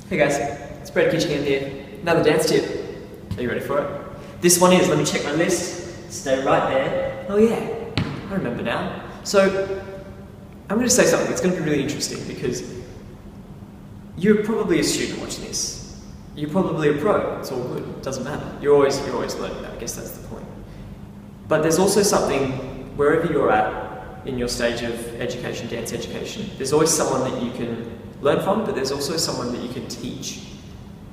Hey guys, it's Brady here. Another dance tip. Are you ready for it? This one is, let me check my list. Stay right there. Oh yeah, I remember now. So, I'm going to say something that's going to be really interesting because you're probably a student watching this. You're probably a pro. It's all good. It doesn't matter. You're always learning that. I guess that's the point. But there's also something, wherever you're at in your stage of education, dance education, there's always someone that you can learn from, but there's also someone that you can teach.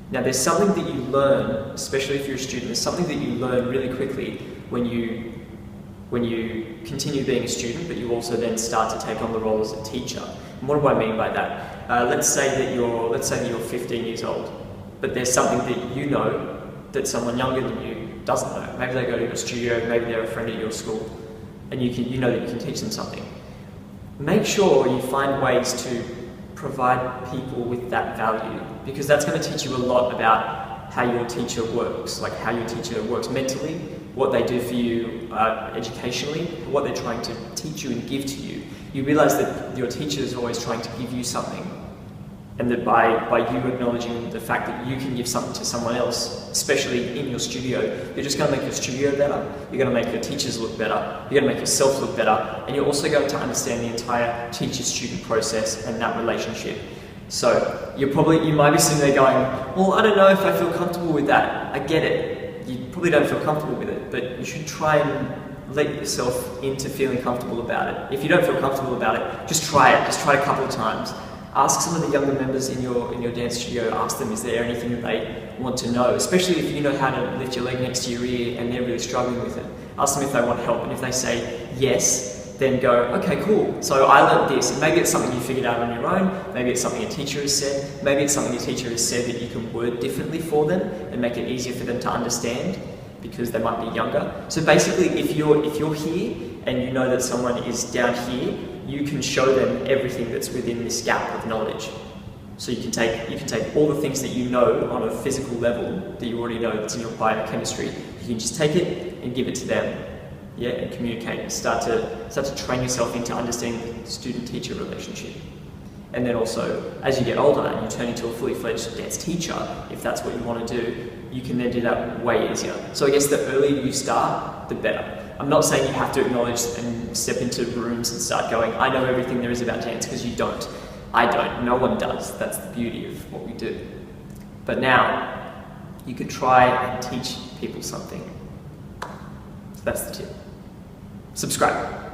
Now there's something that you learn, especially if you're a student, there's something that you learn really quickly when you continue being a student, but you also then start to take on the role as a teacher. And what do I mean by that? Let's say that you're 15 years old, but there's something that you know that someone younger than you doesn't know. Maybe they go to your studio, maybe they're a friend at your school, and you know that you can teach them something. Make sure you find ways to provide people with that value, because that's going to teach you a lot about how your teacher works, like how your teacher works mentally, what they do for you educationally, what they're trying to teach you and give to you. You realize that your teacher is always trying to give you something, and that by you acknowledging the fact that you can give something to someone else, especially in your studio, you're just going to make your studio better, you're going to make your teachers look better, you're going to make yourself look better, and you're also going to understand the entire teacher-student process and that relationship. So you might be sitting there going, well, I don't know if I feel comfortable with that. I get it. You probably don't feel comfortable with it, but you should try and let yourself into feeling comfortable about it. If you don't feel comfortable about it, just try it. Just try it a couple of times. Ask some of the younger members in your dance studio, ask them, is there anything that they want to know, especially if you know how to lift your leg next to your ear and they're really struggling with it. Ask them if they want help, and if they say yes, then go, okay, cool, so I learned this, and maybe it's something you figured out on your own, maybe it's something a teacher has said, maybe it's something a teacher has said that you can word differently for them and make it easier for them to understand, because they might be younger. So basically, if you're here and you know that someone is down here, you can show them everything that's within this gap of knowledge. So you can take all the things that you know on a physical level that you already know that's in your biochemistry. You can just take it and give it to them, yeah, and communicate and start to train yourself into understanding the student-teacher relationship. And then also, as you get older and you turn into a fully fledged dance teacher, if that's what you want to do, you can then do that way easier. So I guess the earlier you start, the better. I'm not saying you have to acknowledge and step into rooms and start going, I know everything there is about dance, because you don't. I don't. No one does. That's the beauty of what we do. But now, you could try and teach people something. So that's the tip. Subscribe.